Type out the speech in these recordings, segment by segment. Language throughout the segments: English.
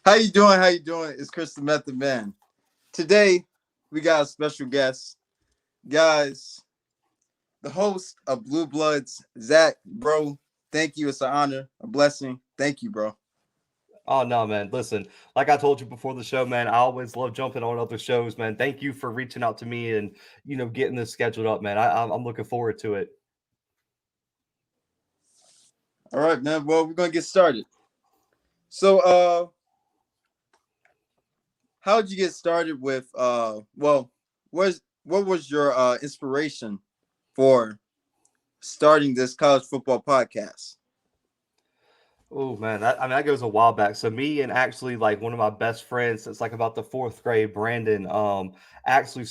How you doing? How you doing? It's Chris the Method Man. Today we got a special guest, guys. The host of Blue Bloods, Zach, bro. Thank you. It's an honor, a blessing. Thank you, bro. Oh no, man. Listen, like I told you before the show, man, I always love jumping on other shows, man. Thank you for reaching out to me and getting this scheduled up, man. I'm looking forward to it. All right, man. Well, we're gonna get started. So, how did you get started with? What was your inspiration for starting this college football podcast? Oh man, that goes a while back. So me and actually like one of my best friends since like about the fourth grade, Brandon. Actually,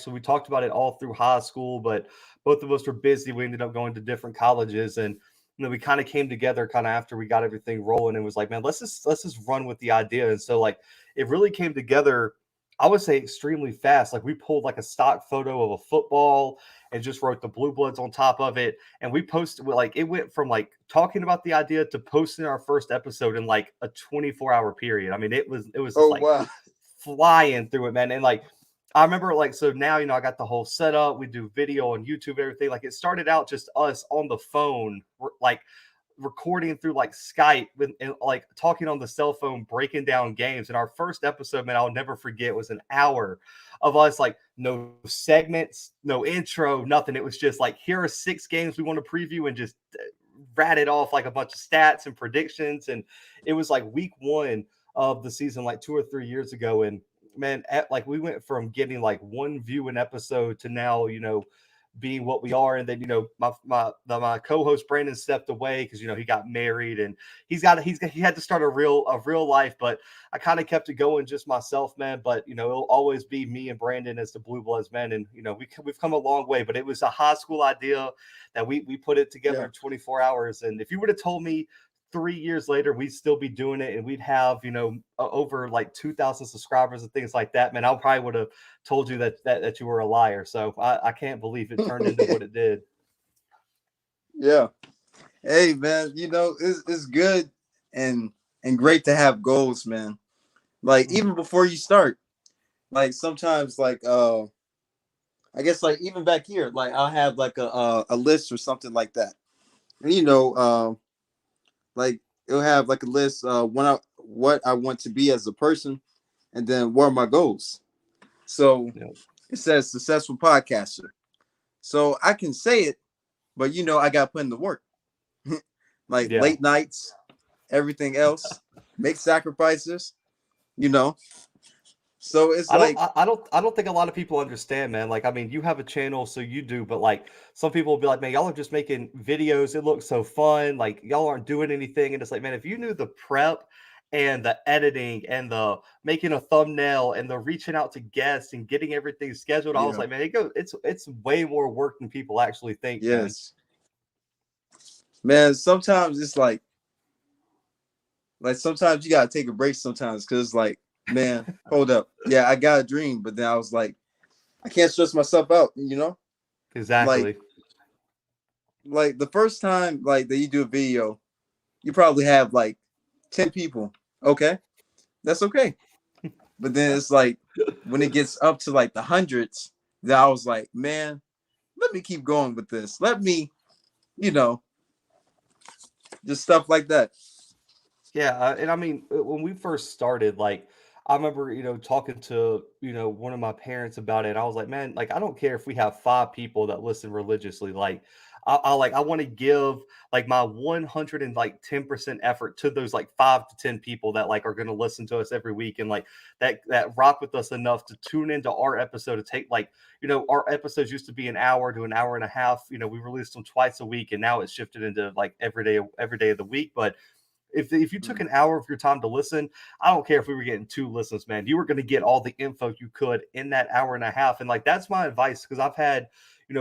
we talked about it all through high school, but both of us were busy. We ended up going to different colleges, and we kind of came together kind of after we got everything rolling, and was like, man, let's just run with the idea. And so like it really came together. I would say extremely fast. Like we pulled like a stock photo of a football and just wrote the Blue Bloods on top of it. And we posted like it went from like talking about the idea to posting our first episode in like a 24-hour period. I mean, it was just Oh like wow! flying through it, man. And like I remember like so now I got the whole setup. We do video on YouTube, everything. Like it started out just us on the phone, like recording through like Skype and like talking on the cell phone, breaking down games. And our first episode, man, I'll never forget, was an hour of us like no segments, no intro, nothing. It was just like, here are 6 games we want to preview and just ratted off like a bunch of stats and predictions. And it was like week 1 of the season, like 2 or 3 years ago. And man, like we went from getting like 1 view an episode to now, being what we are. And then my co-host Brandon stepped away because he got married and he had to start a real life. But I kind of kept it going just myself, man. But it'll always be me and Brandon as the Blue Bloods, man. And we've come a long way. But it was a high school idea that we put it together Yeah, in 24 hours. And if you would have told me 3 years later we'd still be doing it and we'd have over like 2,000 subscribers and things like that, man, I probably would have told you that you were a liar. So I can't believe it turned into what it did. yeah. Hey, man. It's good and great to have goals, man. Like Mhm. even before you start, like sometimes like I guess like even back here, like I'll have like a list or something like that. And, like it'll have like a list what I want to be as a person, and then what are my goals. So You know, it says successful podcaster. So I can say it, but I got to put in the work, like yeah. late nights, everything else, make sacrifices. You know, so it's I don't, like I, I don't, I don't think a lot of people understand, man. Like, I mean, you have a channel, so you do, but like, some people will be like, man, y'all are just making videos. It looks so fun. Like, y'all aren't doing anything. And it's like, man, if you knew the prep and the editing and the making a thumbnail and the reaching out to guests and getting everything scheduled, I was yeah, like, man, it's way more work than people actually think, man. yes, man. Sometimes it's like sometimes you gotta take a break sometimes because like, man, hold up. Yeah, I got a dream, but then I was like, I can't stress myself out, Like Exactly. like the first time like that you do a video, you probably have like 10 people. Okay. That's okay. But then it's like when it gets up to like the hundreds, then I was like, man, let me keep going with this. Let me, you know, just stuff like that. Yeah, and I mean, when we first started, like, I remember, talking to, one of my parents about it. I was like, man, like, I don't care if we have 5 people that listen religiously. Like, I want to give like my 110% effort to those like 5 to 10 people that like are going to listen to us every week and like that rock with us enough to tune into our episode to take like, our episodes used to be an hour to an hour and a half. We released them twice a week and now it's shifted into like every day of the week. But if you took Mm. an hour of your time to listen, I don't care if we were getting 2 listens, man. You were going to get all the info you could in that hour and a half. And like that's my advice because I've had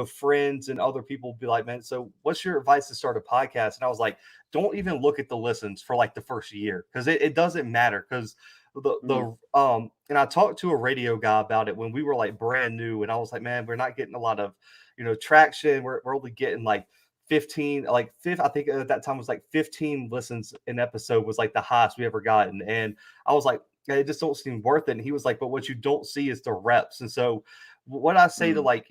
friends and other people be like, man, so what's your advice to start a podcast? And I was like, don't even look at the listens for like the first year because it doesn't matter because Mm. and I talked to a radio guy about it when we were like brand new, and I was like, man, we're not getting a lot of traction. We're only getting like 15, like fifth, I think at that time was like 15 listens an episode was like the highest we ever gotten. And I was like, it just don't seem worth it. And he was like, but what you don't see is the reps. And so what I say to like,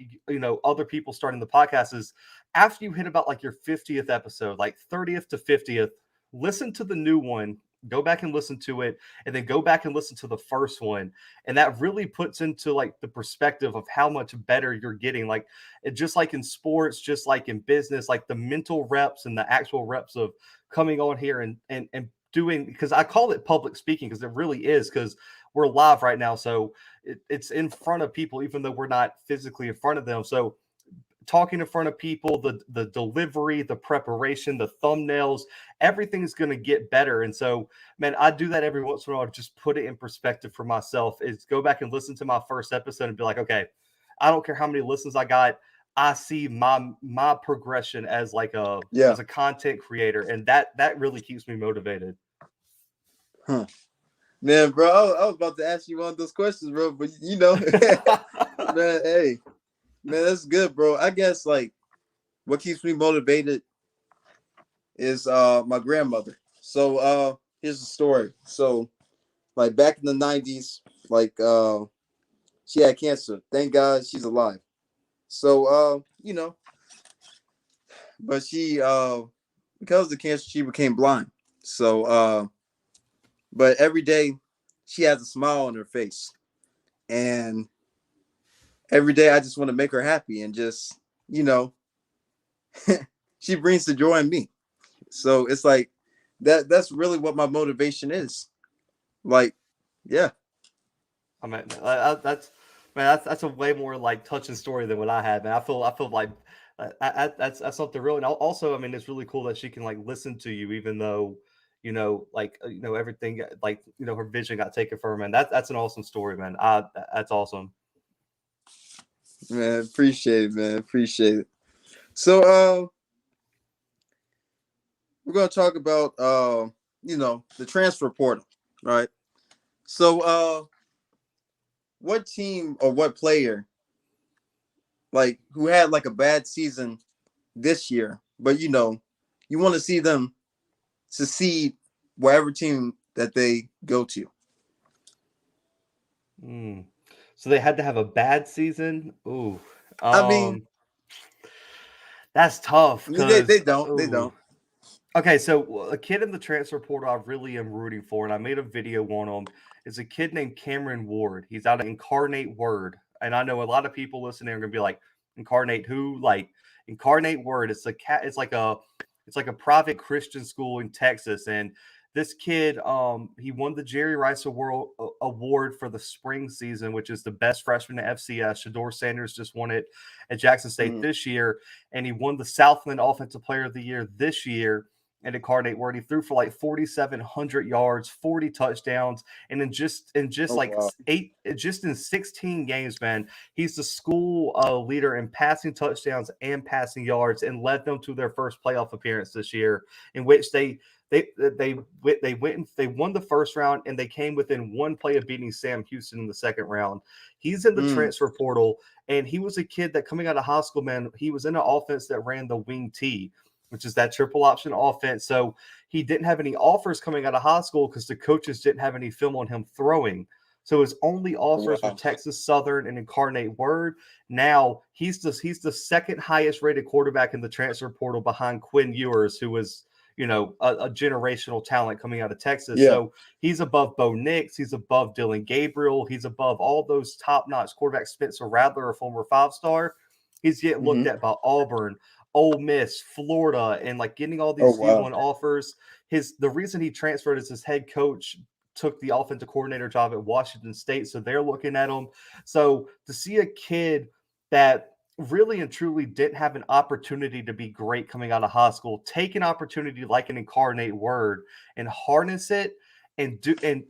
other people starting the podcast is after you hit about like your 50th episode, like 30th to 50th, listen to the new one, go back and listen to it, and then go back and listen to the first one. And that really puts into like the perspective of how much better you're getting. Like just like in sports, just like in business, like the mental reps and the actual reps of coming on here and doing, because I call it public speaking because it really is, because we're live right now. So it's in front of people, even though we're not physically in front of them. So talking in front of people, the delivery, the preparation, the thumbnails, everything's going to get better. And so, man, I do that every once in a while to just put it in perspective for myself, is go back and listen to my first episode and be like, okay, I don't care how many listens I got. I see my progression as like as a content creator. And that really keeps me motivated. Huh. Man, bro, I was about to ask you one of those questions, bro, but man, hey, man, that's good, bro. I guess like what keeps me motivated is my grandmother. So here's the story. So like back in the 90s, like she had cancer. Thank God she's alive. So but she because of the cancer she became blind. So but every day she has a smile on her face. And every day I just want to make her happy and just, she brings the joy in me. So it's like that's really what my motivation is. Like, yeah. I mean, that's a way more like touching story than what I had, man. I feel like that's something real. And also, I mean, it's really cool that she can like listen to you, even though everything like her vision got taken from her. Man, that's an awesome story, man. That's awesome. Man, appreciate it, man. Appreciate it. So we're gonna talk about the transfer portal, right? So what team or what player like who had like a bad season this year, but you want to see them succeed wherever team that they go to? So they had to have a bad season. Ooh, I mean, that's tough because they don't. Okay, so a kid in the transfer portal I really am rooting for, and I made a video on him. Is a kid named Cameron Ward. He's out of Incarnate Word, and I know a lot of people listening are gonna be like, "Incarnate who?" Like Incarnate Word. It's like a private Christian school in Texas, and this kid, he won the Jerry Rice Award for the spring season, which is the best freshman at FCS. Shador Sanders just won it at Jackson State this year, and he won the Southland Offensive Player of the Year this year. And Incarnate Word, he threw for like 4,700 yards, 40 touchdowns, and in just in 16 games, man, he's the school leader in passing touchdowns and passing yards, and led them to their first playoff appearance this year, in which they won the first round, and they came within one play of beating Sam Houston in the second round. He's in the transfer portal, and he was a kid that coming out of high school, man, he was in an offense that ran the wing T, which is that triple option offense. So he didn't have any offers coming out of high school because the coaches didn't have any film on him throwing. So his only offers were Texas Southern and Incarnate Word. Now he's the second highest rated quarterback in the transfer portal behind Quinn Ewers, who was a generational talent coming out of Texas. Yeah. So he's above Bo Nix. He's above Dylan Gabriel. He's above all those top-notch quarterbacks. Spencer Rattler, a former 5-star. He's getting looked at by Auburn, Ole Miss, Florida, and like getting all these D1 offers. The reason he transferred is his head coach took the offensive coordinator job at Washington State, so they're looking at him. So to see a kid that really and truly didn't have an opportunity to be great coming out of high school, take an opportunity like an Incarnate Word and harness it and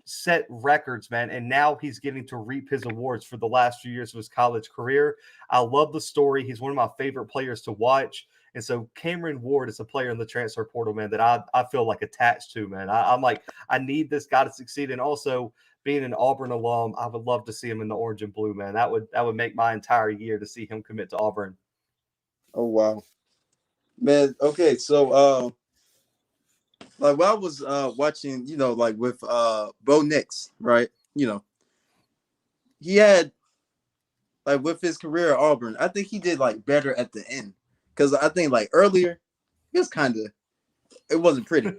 set records, man. And now he's getting to reap his awards for the last few years of his college career. I love the story. He's one of my favorite players to watch. And so Cameron Ward is a player in the transfer portal, man, that I feel like attached to, man. I'm like, I need this guy to succeed. And also being an Auburn alum, I would love to see him in the orange and blue, man. That would make my entire year to see him commit to Auburn. Oh, wow. Man, okay, so like while I was watching, like with Bo Nix, right? He had like with his career at Auburn, I think he did like better at the end. Cause I think like earlier, he was it wasn't pretty.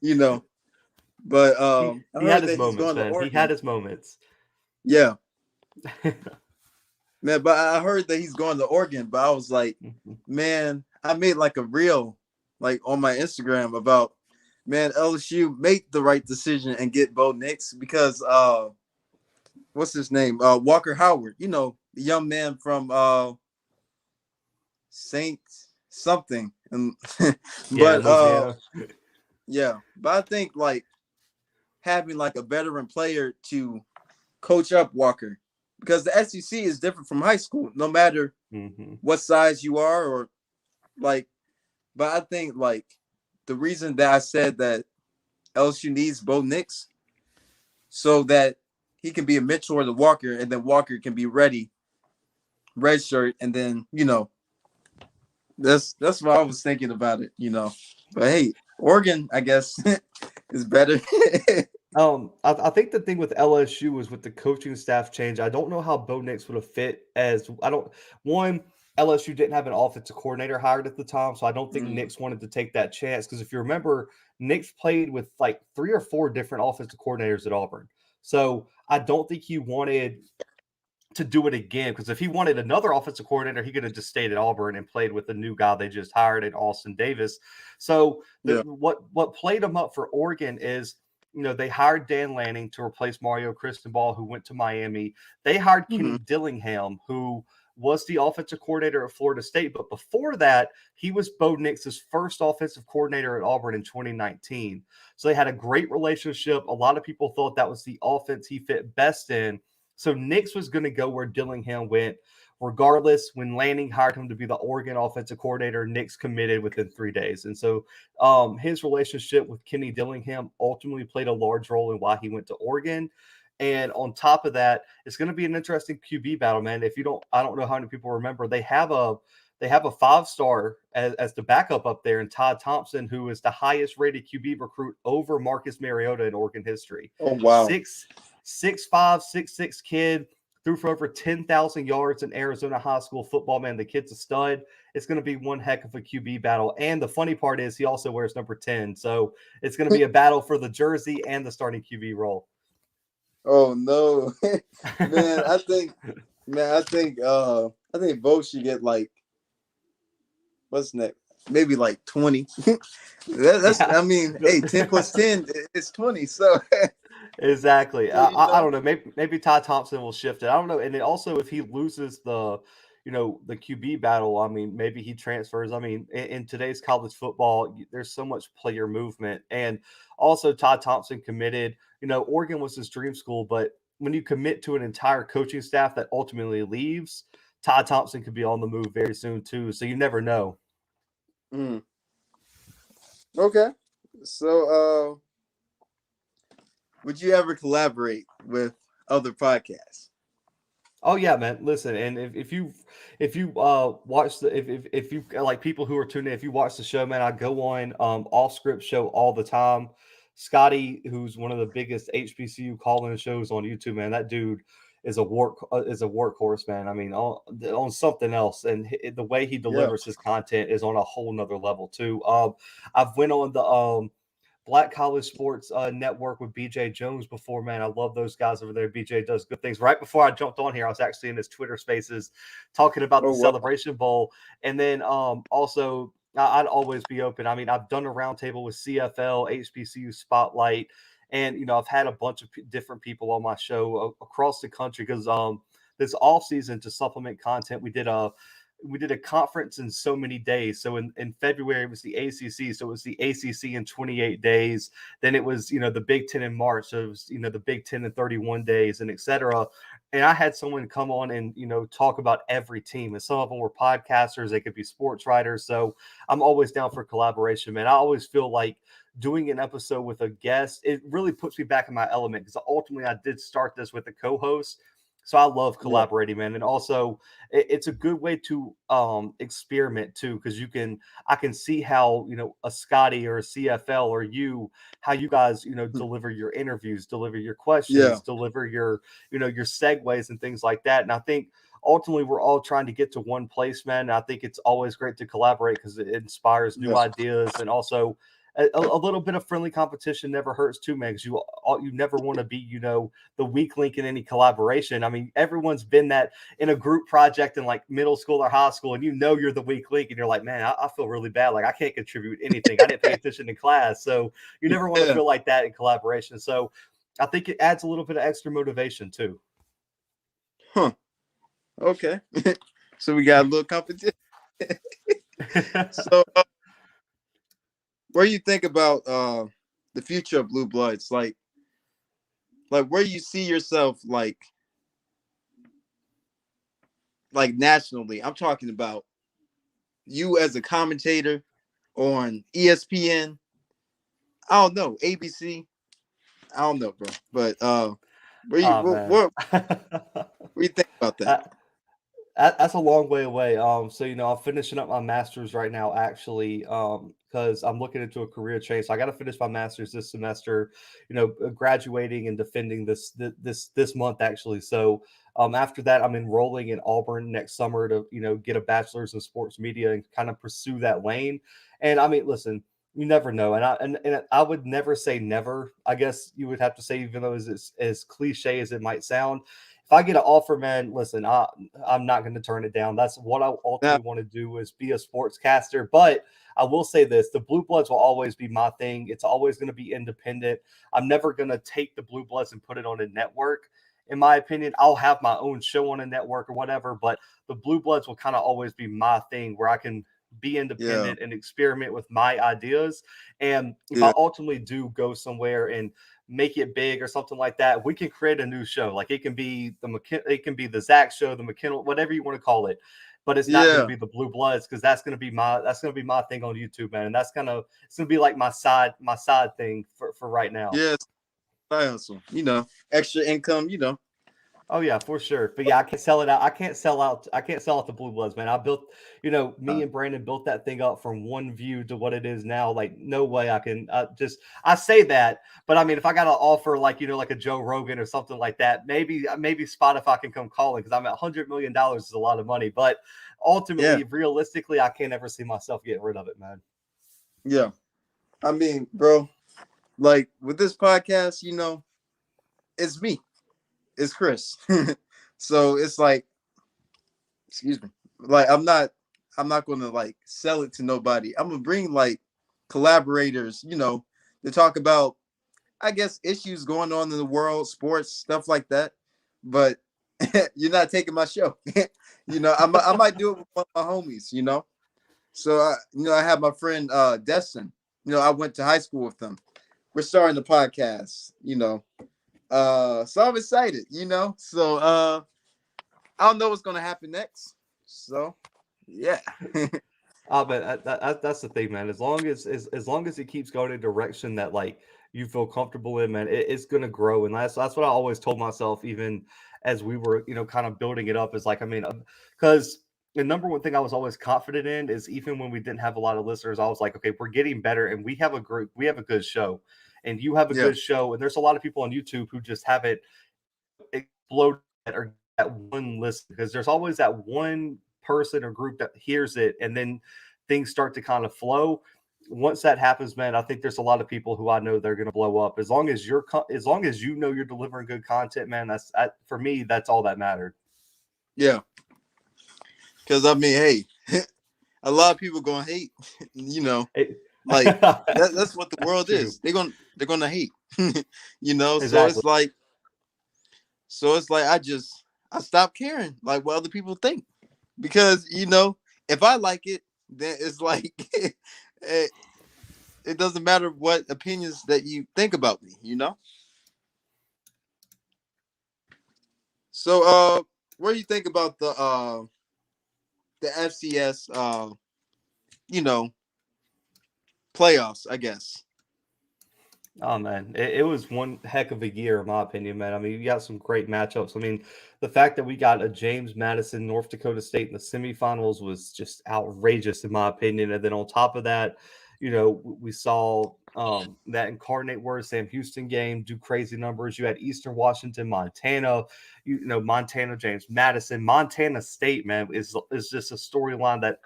you know. But I He had heard his that he's moments, going to man. He had Oregon. his moments. Yeah. Man, but I heard that he's going to Oregon, but I was like, man, I made like a reel like on my Instagram about man, LSU make the right decision and get Bo Nix because what's his name? Walker Howard, the young man from Saint something. And Yeah, but in Louisiana. yeah, but I think like having like a veteran player to coach up Walker because the SEC is different from high school, no matter what size you are or like. But I think like the reason that I said that LSU needs Bo Nix so that he can be a mentor to Walker, and then Walker can be ready, redshirt, and then that's what I was thinking about it. But hey, Oregon, I guess, is better. I think the thing with LSU was with the coaching staff change. I don't know how Bo Nix would have fit as I don't one LSU didn't have an offensive coordinator hired at the time, so I don't think Mm, Nix wanted to take that chance because if you remember, Nix played with like 3 or 4 different offensive coordinators at Auburn. So I don't think he wanted to do it again because if he wanted another offensive coordinator, he could have just stayed at Auburn and played with the new guy they just hired in Austin Davis. So yeah. what played him up for Oregon is they hired Dan Lanning to replace Mario Cristobal, who went to Miami. They hired Mm-hmm. Kenny Dillingham, who was the offensive coordinator at Florida State. But before that, he was Bo Nix's first offensive coordinator at Auburn in 2019. So they had a great relationship. A lot of people thought that was the offense he fit best in. So Nix was going to go where Dillingham went. Regardless, when Lanning hired him to be the Oregon offensive coordinator, Nix committed within 3 days. And so his relationship with Kenny Dillingham ultimately played a large role in why he went to Oregon. And on top of that, it's going to be an interesting QB battle, man. I don't know how many people remember, they have a 5-star as the backup up there, and Todd Thompson, who is the highest rated QB recruit over Marcus Mariota in Oregon history. Oh wow. 6'5", 6'6" kid, threw for over 10,000 yards in Arizona high school football, man. The kid's a stud. It's going to be one heck of a QB battle. And the funny part is he also wears number 10. So it's going to be a battle for the jersey and the starting QB role. Oh no, man! I think Bo should get like what's next? Maybe like 20. That's Yeah. I mean, hey, 10 plus 10 is 20. So Exactly. so I don't know. Maybe Todd Thompson will shift it. I don't know. And then also, if he loses the QB battle, I mean, maybe he transfers. I mean, in today's college football, there's so much player movement, and also Todd Thompson committed. Oregon was his dream school, but when you commit to an entire coaching staff that ultimately leaves, Todd Thompson could be on the move very soon too. So you never know. mm, okay. So would you ever collaborate with other podcasts? Oh yeah, man. Listen, and if you watch the if you like people who are tuning in, if you watch the show, man, I go on off script show all the time. Scotty, who's one of the biggest HBCU calling shows on YouTube, man, that dude is a workhorse, man. I mean, on something else, and the way he Yeah. delivers his content is on a whole nother level too. I've went on the Black College Sports Network with BJ Jones before, man. I love those guys over there. BJ does good things. Right before I jumped on here, I was actually in his Twitter Spaces talking about Oh the wow. Celebration Bowl, and then also I'd always be open. I mean, I've done a roundtable with CFL, HBCU Spotlight, and I've had a bunch of different people on my show across the country because this off season to supplement content, we did a conference in so many days. So in February, it was the ACC. So it was the ACC in 28 days. Then it was, the Big Ten in March. So it was, the Big Ten in 31 days and et cetera. And I had someone come on and, talk about every team. And some of them were podcasters. They could be sports writers. So I'm always down for collaboration, man. I always feel like doing an episode with a guest, it really puts me back in my element because ultimately I did start this with a co-host. So I love collaborating, man. And also it's a good way to experiment too, because I can see how, a Scotty or a CFL or how you guys, deliver your interviews, deliver your Yeah. questions, deliver your segues and things like that. And I think ultimately we're all trying to get to one place, man. And I think it's always great to collaborate because it inspires new Yeah. ideas, and also a little bit of friendly competition never hurts too, man. Because you never want to be, the weak link in any collaboration. I mean, everyone's been that in a group project in like middle school or high school, and you're the weak link, and you're like, man, I feel really bad. Like I can't contribute anything. I didn't pay attention in class. So you never want to Yeah. feel like that in collaboration. So I think it adds a little bit of extra motivation too. Huh. Okay. So we got a little competition. So what do you think about the future of Blue Bloods? Like where do you see yourself like nationally? I'm talking about you as a commentator on ESPN. I don't know, ABC. I don't know, bro. But where you Oh man. what do you think about that? That's a long way away. So I'm finishing up my master's right now, actually, because I'm looking into a career change. So I got to finish my master's this semester. Graduating and defending this month, actually. So after that, I'm enrolling in Auburn next summer to get a bachelor's in sports media and kind of pursue that lane. And I mean, listen. You never know, and I would never say never. I guess you would have to say, even though as cliche as it might sound, if I get an offer, man, listen, I'm not going to turn it down. That's what I Now, ultimately want to do, is be a sportscaster. But I will say this: the Blue Bloods will always be my thing. It's always going to be independent. I'm never going to take the Blue Bloods and put it on a network. In my opinion, I'll have my own show on a network or whatever, but the Blue Bloods will kind of always be my thing, where I can be yeah, independent and experiment with my ideas. And if I yeah, ultimately do go somewhere and make it big or something like that, we can create a new show. Like it can be it can be the Zach show, the McKinnell, whatever you want to call it. But it's not going to yeah, be the Blue Bloods, because that's going to be my thing on YouTube, man. And it's gonna be like my side thing for right now. yeah. Side hustle, extra income, Oh yeah, for sure. But yeah, I can't sell it out. I can't sell out. I can't sell out the Blue Bloods, man. I built, me Uh, and Brandon built that thing up from one view to what it is now. Like, no way I can I say that, but I mean, if I got to offer like, like a Joe Rogan or something like that, maybe Spotify can come calling, because I'm at $100 million is a lot of money. But yeah, ultimately, realistically, I can't ever see myself getting rid of it, man. yeah. I mean, bro, like with this podcast, it's me, it's Chris. So it's like, excuse me, like I'm not gonna like sell it to nobody. I'm gonna bring like collaborators, to talk about, I guess, issues going on in the world, sports, stuff like that. But you're not taking my show. I might do it with one of my homies, So I have my friend Destin. I went to high school with them. We're starting the podcast, so I'm excited, So I don't know what's gonna happen next. So yeah. But that's the thing, man. As long as it keeps going in a direction that like you feel comfortable in, man, it's gonna grow. And that's what I always told myself, even as we were, kind of building it up. Is like, I mean, because the number one thing I was always confident in is, even when we didn't have a lot of listeners, I was like, okay, we're getting better, and we have a good show, and you have a Yeah. good show, and there's a lot of people on YouTube who just haven't exploded or that one listen, because there's always that one person or group that hears it, and then things start to kind of flow. Once that happens, man, I think there's a lot of people who I know they're going to blow up, as long as as long as you're delivering good content, man. For me, that's all that mattered. Yeah. Because I mean, hey, a lot of people gonna hate, It, like that's what the world true, is. They're gonna hate. So exactly. it's like I stopped caring like what other people think, because if I like it, then it's like it, it doesn't matter what opinions that you think about me. So what do you think about the FCS you know playoffs, I guess? Oh man, it was one heck of a year, in my opinion, man. I mean, you got some great matchups. I mean, the fact that we got a James Madison, North Dakota State in the semifinals was just outrageous, in my opinion. And then on top of that, we saw that Incarnate Word Sam Houston game do crazy numbers. You had Eastern Washington, Montana, Montana, James Madison, Montana State, man, is just a storyline that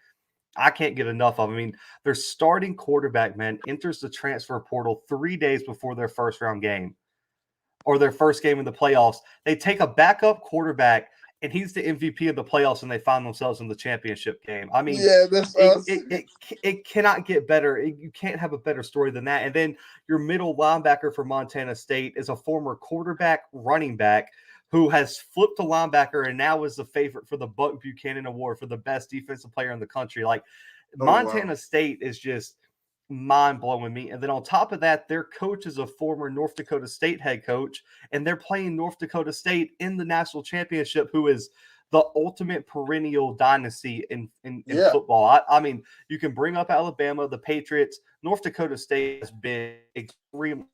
I can't get enough of. I mean, their starting quarterback, man, enters the transfer portal 3 days before their first round game or their first game in the playoffs. They take a backup quarterback, and he's the MVP of the playoffs, and they find themselves in the championship game. I mean, Yeah, that's us. it cannot get better. You can't have a better story than that. And then your middle linebacker for Montana State is a former quarterback, running back who has flipped to linebacker and now is the favorite for the Buck Buchanan Award for the best defensive player in the country. Like Oh wow. Montana State is just mind blowing me. And then on top of that, their coach is a former North Dakota State head coach, and they're playing North Dakota State in the national championship, who is the ultimate perennial dynasty in Yeah. football. I mean, you can bring up Alabama, the Patriots. North Dakota State has been extremely,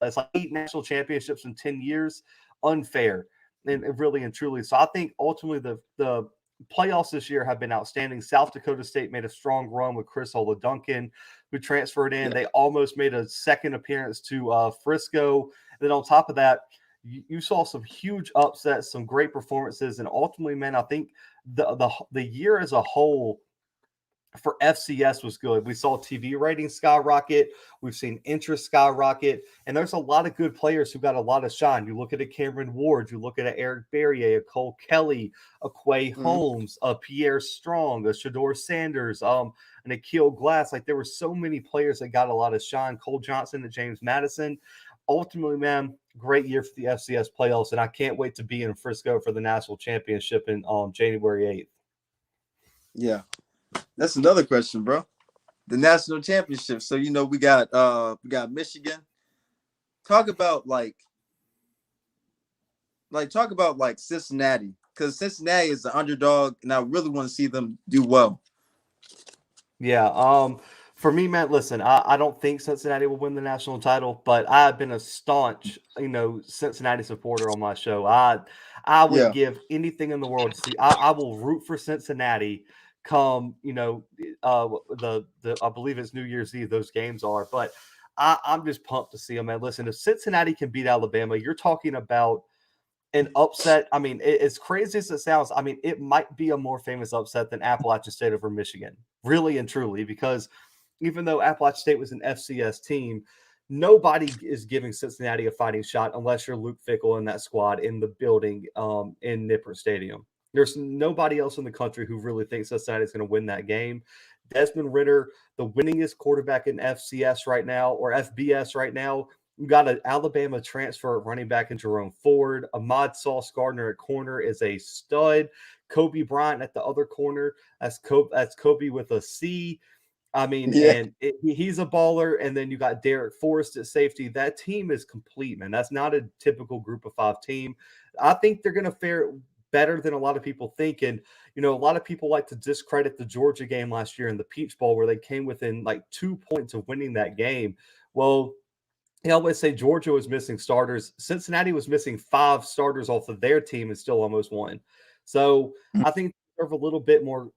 it's like 8 national championships in 10 years. Unfair. And really and truly. So I think ultimately the playoffs this year have been outstanding. South Dakota State made a strong run with Chris Duncan, who transferred in. Yeah. They almost made a second appearance to Frisco. And then on top of that, you saw some huge upsets, some great performances, and ultimately, man, I think the year as a whole for FCS was good. We saw TV ratings skyrocket. We've seen interest skyrocket. And there's a lot of good players who got a lot of shine. You look at a Cameron Ward, you look at a Eric Barrier, a Cole Kelly, a Quay Mhm. Holmes, a Pierre Strong, a Shador Sanders, an Akil Glass. Like there were so many players that got a lot of shine. Cole Johnson and James Madison. Ultimately, man, great year for the FCS playoffs. And I can't wait to be in Frisco for the national championship in January 8th. Yeah. That's another question, bro. The national championship. So we got Michigan. Talk about talk about like Cincinnati, because Cincinnati is the underdog, and I really want to see them do well. Yeah. For me, Matt, listen, I don't think Cincinnati will win the national title, but I've been a staunch, Cincinnati supporter on my show. I would Yeah. give anything in the world to see. I will root for Cincinnati come, the I believe it's New Year's Eve, those games are, but I'm just pumped to see them. And listen, if Cincinnati can beat Alabama, you're talking about an upset. I mean, as crazy as it sounds, I mean, it might be a more famous upset than Appalachian State over Michigan, really and truly, because even though Appalachian State was an FCS team, nobody is giving Cincinnati a fighting shot unless you're Luke Fickell in that squad in the building in Nippert Stadium. There's nobody else in the country who really thinks Cincinnati is going to win that game. Desmond Ritter, the winningest quarterback in FCS right now, or FBS right now. You got an Alabama transfer running back in Jerome Ford. Ahmad Sauce Gardner at corner is a stud. Kobe Bryant at the other corner. That's Kobe with a C. I mean, Yeah. and he's a baller. And then you got Derek Forrest at safety. That team is complete, man. That's not a typical group of five team. I think they're going to fare better than a lot of people think. And, a lot of people like to discredit the Georgia game last year in the Peach Bowl where they came within like 2 points of winning that game. Well, I always say Georgia was missing starters. Cincinnati was missing 5 starters off of their team and still almost won. So I think they deserve a little bit more,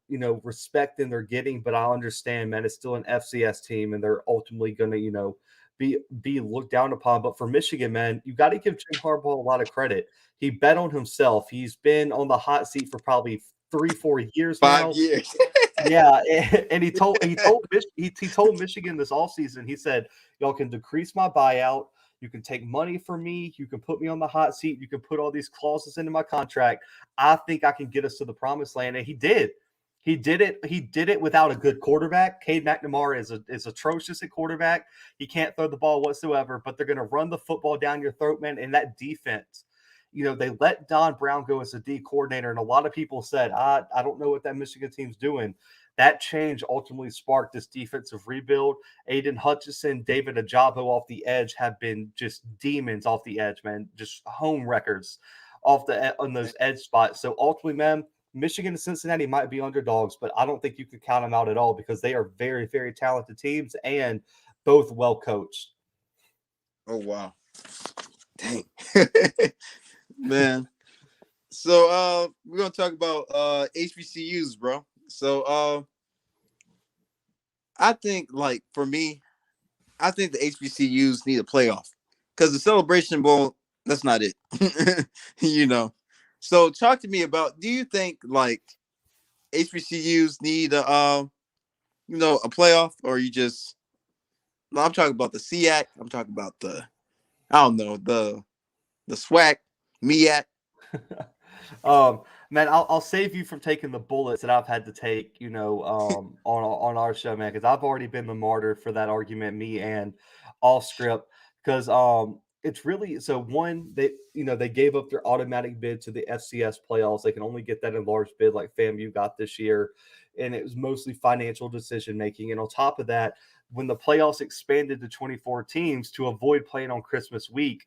respect than they're getting. But I understand, man, it's still an FCS team, and they're ultimately going to, be looked down upon. But for Michigan, man, you got to give Jim Harbaugh a lot of credit. He bet on himself. He's been on the hot seat for probably 3-4 years Five now. years. Yeah, and he told Michigan this offseason, he said, y'all can decrease my buyout, you can take money from me, you can put me on the hot seat, you can put all these clauses into my contract. I think I can get us to the promised land. And he did. He did it. He did it without a good quarterback. Cade McNamara is atrocious at quarterback. He can't throw the ball whatsoever, but they're going to run the football down your throat, man. And that defense, they let Don Brown go as a D coordinator, and a lot of people said, I don't know what that Michigan team's doing. That change ultimately sparked this defensive rebuild. Aiden Hutchinson, David Ajabo off the edge have been just demons off the edge, man. Just home records on those edge spots. So ultimately, man, Michigan and Cincinnati might be underdogs, but I don't think you can count them out at all because they are very, very talented teams and both well coached. Oh wow. Dang. Man. So we're gonna talk about HBCUs, bro. So I think like for me, I think the HBCUs need a playoff because the Celebration Bowl, that's not it. you know. So talk to me about, do you think like HBCUs need a playoff, or you just, no, I'm talking about the SEAC, I'm talking about the, I don't know, the SWAC, MEAC. um, man, I'll save you from taking the bullets that I've had to take, on our show, man, because I've already been the martyr for that argument, me and all script, because it's really so one they gave up their automatic bid to the FCS playoffs. They can only get that enlarged bid like FAMU got this year, and it was mostly financial decision making. And on top of that, when the playoffs expanded to 24 teams to avoid playing on Christmas week,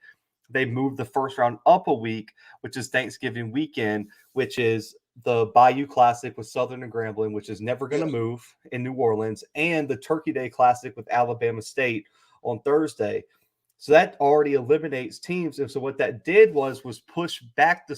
they moved the first round up a week, which is Thanksgiving weekend, which is the Bayou Classic with Southern and Grambling, which is never going to Yeah. move in New Orleans, and the Turkey Day Classic with Alabama State on Thursday. So that already eliminates teams. And so what that did was push back the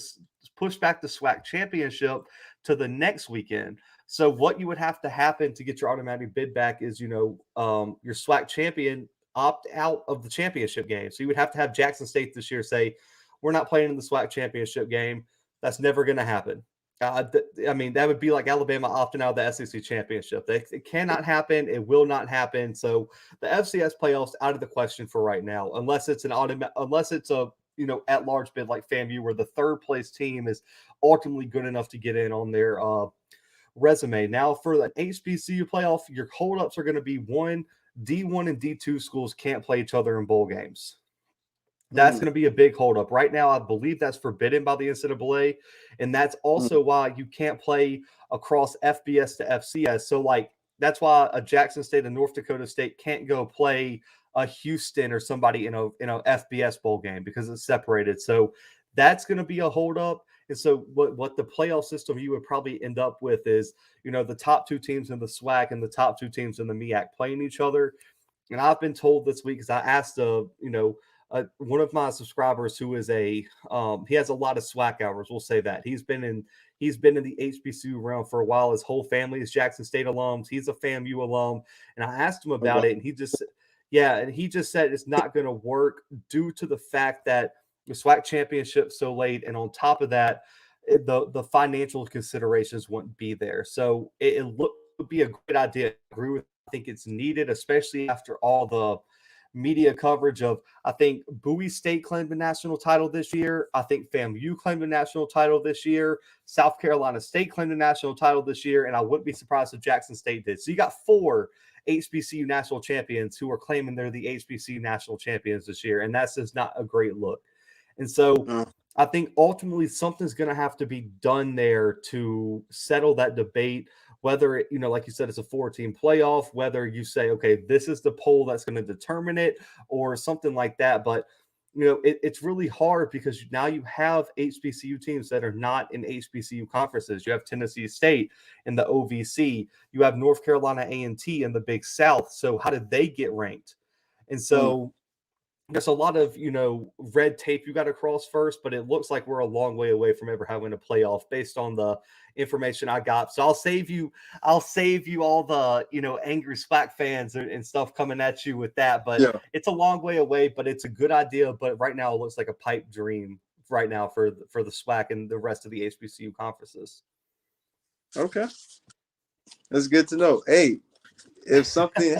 SWAC championship to the next weekend. So what you would have to happen to get your automatic bid back is, your SWAC champion opt out of the championship game. So you would have to have Jackson State this year say, we're not playing in the SWAC championship game. That's never going to happen. I mean, that would be like Alabama opting out of the SEC championship. It cannot happen. It will not happen. So the FCS playoffs out of the question for right now, unless it's unless it's a at large bid like FAMU, where the third place team is ultimately good enough to get in on their resume. Now for the HBCU playoff, your holdups are going to be one, D1 and D2 schools can't play each other in bowl games. That's Mm, going to be a big holdup. Right now, I believe that's forbidden by the NCAA. And that's mm, also why you can't play across FBS to FCS. So, like, that's why a Jackson State and North Dakota State can't go play a Houston or somebody in a FBS bowl game because it's separated. So that's going to be a holdup. And so what the playoff system you would probably end up with is, the top two teams in the SWAC and the top two teams in the MEAC playing each other. And I've been told this week, because I asked one of my subscribers who is he has a lot of SWAC hours. We'll say that he's been in the HBCU realm for a while. His whole family is Jackson State alums. He's a FAMU alum, and I asked him oh, wow. about it, and he just said it's not going to work due to the fact that the SWAC championship's so late, and on top of that, the financial considerations wouldn't be there. So it would be a great idea. I agree with. I think it's needed, especially after all the media coverage of, I think Bowie State claimed the national title this year. I think FAMU claimed the national title this year. South Carolina State claimed the national title this year. And I wouldn't be surprised if Jackson State did. So you got 4 HBCU national champions who are claiming they're the HBCU national champions this year. And that's just not a great look. And so Uh, I think ultimately something's going to have to be done there to settle that debate. Whether it, like you said, it's a 4-team playoff, whether you say, okay, this is the poll that's going to determine it, or something like that. But it's really hard because now you have HBCU teams that are not in HBCU conferences. You have Tennessee State in the OVC. You have North Carolina A&T in the Big South. So how did they get ranked? And mm, so there's a lot of red tape you got to cross first, but it looks like we're a long way away from ever having a playoff based on the information I got. So I'll save you all the angry SPAC fans and stuff coming at you with that. But yeah. it's a long way away, but it's a good idea. But right now it looks like a pipe dream right now for the SPAC and the rest of the HBCU conferences. Okay. That's good to know. Hey, if something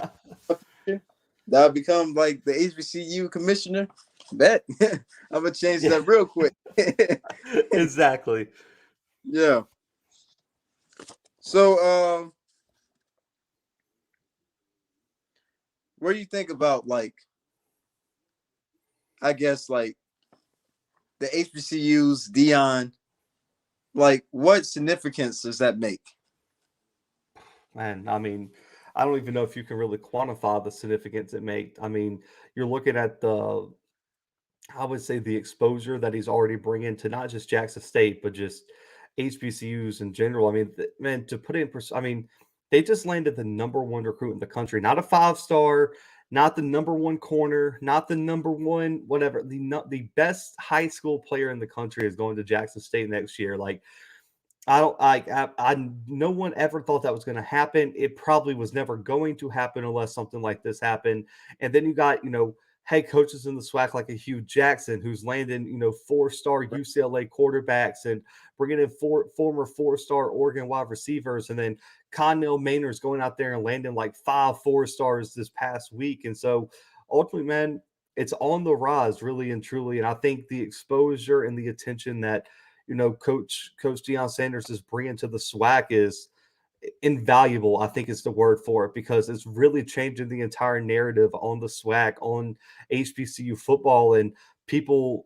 that I become like the HBCU commissioner, bet I'm gonna change Yeah, that real quick. exactly. Yeah. So, what do you think about like, I guess like the HBCUs, Dion? Like, what significance does that make? Man, I mean, I don't even know if you can really quantify the significance it made. I mean, you're looking at I would say the exposure that he's already bringing to not just Jackson State, but just HBCUs in general. I mean, man, to put it in, I mean, they just landed the number 1 recruit in the country, not a 5-star, not the number one corner, not the number one whatever. The best high school player in the country is going to Jackson State next year. Like I don't I no one ever thought that was going to happen. It probably was never going to happen unless something like this happened. And then you got, head coaches in the SWAC like a Hugh Jackson who's landing, 4-star UCLA quarterbacks and bringing in former 4-star Oregon wide receivers, and then Connell Maynard's going out there and landing like 5 4-stars this past week. And so ultimately, man, it's on the rise, really and truly. And I think the exposure and the attention that Coach Deion Sanders is bringing to the SWAC is invaluable. I think is the word for it, because it's really changing the entire narrative on the SWAC, on HBCU football, and people,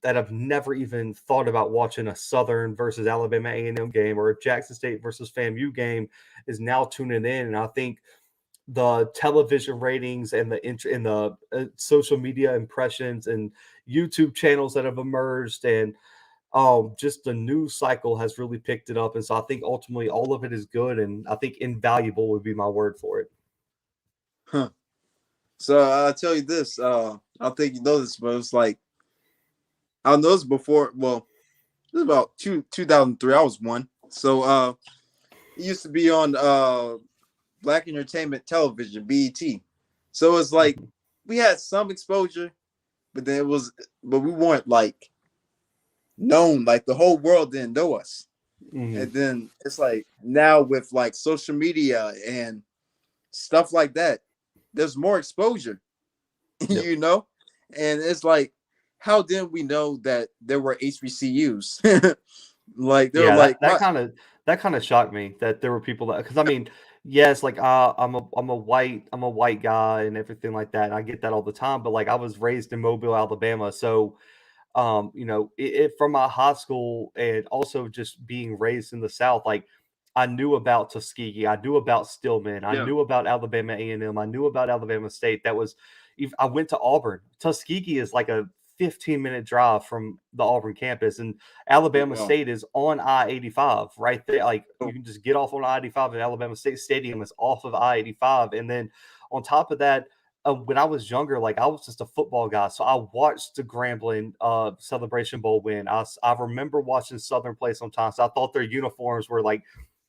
that have never even thought about watching a Southern versus Alabama A&M game or a Jackson State versus FAMU game is now tuning in. And I think the television ratings and the social media impressions and YouTube channels that have emerged, and just the news cycle has really picked it up. And so I think ultimately all of it is good, and I think invaluable would be my word for it. Huh. So I'll tell you this. I think you know this, but it's like, I know this before. Well, it was about 2003. I was 1. So it used to be on Black Entertainment Television, BET. So it's like we had some exposure, but we weren't like known. Like the whole world didn't know us. Mm-hmm. And then it's like now with like social media and stuff like that, there's more exposure, yep. And it's like, how did we know that there were HBCUs? Like that kind of shocked me that there were people that, because I mean, yes, like I'm a white guy and everything like that, and I get that all the time. But like I was raised in Mobile, Alabama, so from my high school and also just being raised in the South, like I knew about Tuskegee, I knew about Stillman, I knew about Alabama A&M, I knew about Alabama State. I went to Auburn. Tuskegee is like a 15-minute drive from the Auburn campus, and Alabama State is on I-85 right there. Like you can just get off on I-85, and Alabama State Stadium is off of I-85. And then on top of that, when I was younger, like I was just a football guy, so I watched the Grambling Celebration Bowl win. I remember watching Southern play sometimes. I thought their uniforms were like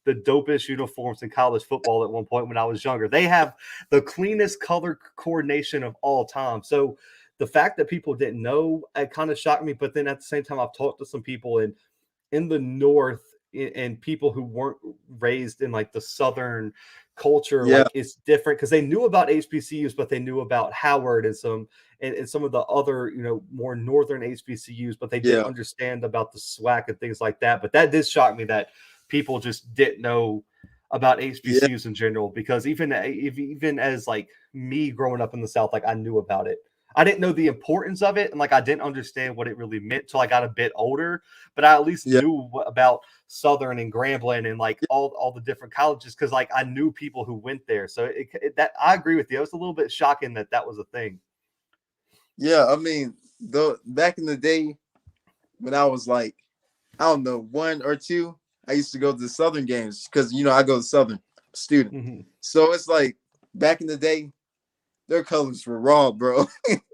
the dopest uniforms in college football at one point when I was younger. They have the cleanest color coordination of all time. So the fact that people didn't know, it kind of shocked me. But then at the same time, I've talked to some people in the North and people who weren't raised in like the Southern culture. Like it's different because they knew about HBCUs, but they knew about Howard and some of the other, more Northern HBCUs, but they didn't understand about the SWAC and things like that. But that did shock me that people just didn't know about HBCUs in general, because even as like me growing up in the South, like I knew about it. I didn't know the importance of it, and like I didn't understand what it really meant till I got a bit older. But I at least knew about Southern and Grambling and like all the different colleges, because like I knew people who went there. So that I agree with you. It was a little bit shocking that was a thing. Yeah, I mean, back in the day when I was like, I don't know, 1 or 2, I used to go to the Southern games because I go to Southern student. Mm-hmm. So it's like back in the day, their colors were raw, bro.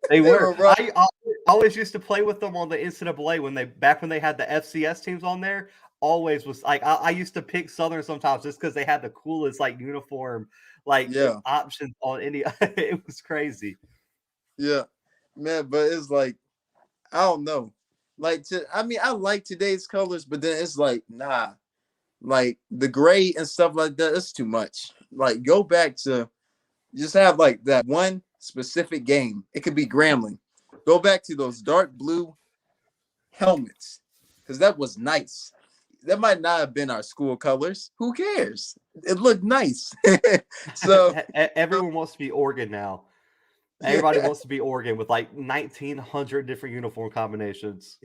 They were raw. I always used to play with them on the NCAA when they had the FCS teams on there. Always was like I used to pick Southern sometimes just because they had the coolest like uniform options on any. It was crazy. Yeah, man, but it's like I don't know. Like I like today's colors, but then it's like nah, like the gray and stuff like that. It's too much. Like go back to. Just have like that one specific game. It could be Grambling. Go back to those dark blue helmets because that was nice. That might not have been our school colors. Who cares? It looked nice. So everyone wants to be Oregon now. Everybody wants to be Oregon with like 1,900 different uniform combinations.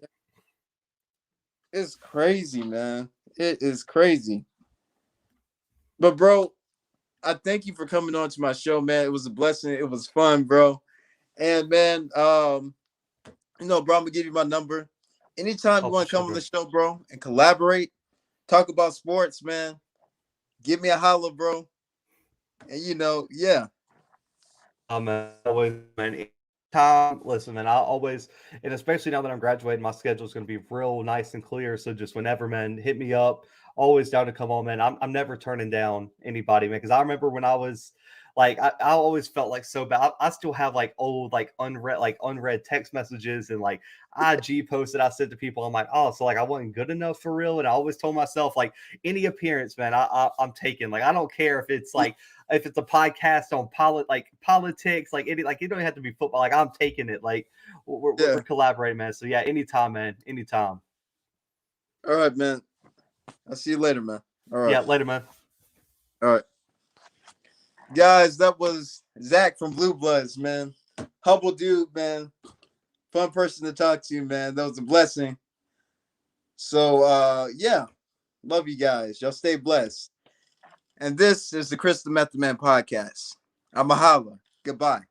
It's crazy, man. It is crazy. But bro, I thank you for coming on to my show, man. It was a blessing. It was fun, bro. And man, bro, I'm gonna give you my number. Anytime you want to come on the show, bro, and collaborate, talk about sports, man, give me a holler, bro. And Always, man. Time, listen, man. I always, and especially now that I'm graduating, my schedule is going to be real nice and clear. So just whenever, man, hit me up. Always down to come on, man. I'm never turning down anybody, man. Because I remember when I was like, I always felt like so bad. I still have like old, like unread text messages and like IG posts that I sent to people. I'm like, oh, so like I wasn't good enough for real. And I always told myself like any appearance, man, I'm taking. Like I don't care if it's a podcast on politics, like any, like it don't have to be football. Like I'm taking it. Like we're collaborating, man. So yeah, anytime, man, anytime. All right, man. I'll see you later, man. All right. Yeah, later, man. All right. Guys, that was Zach from BlueBloods, man. Humble dude, man. Fun person to talk to, man. That was a blessing. So, yeah. Love you guys. Y'all stay blessed. And this is the Chris the Method Man podcast. I'm a holla. Goodbye.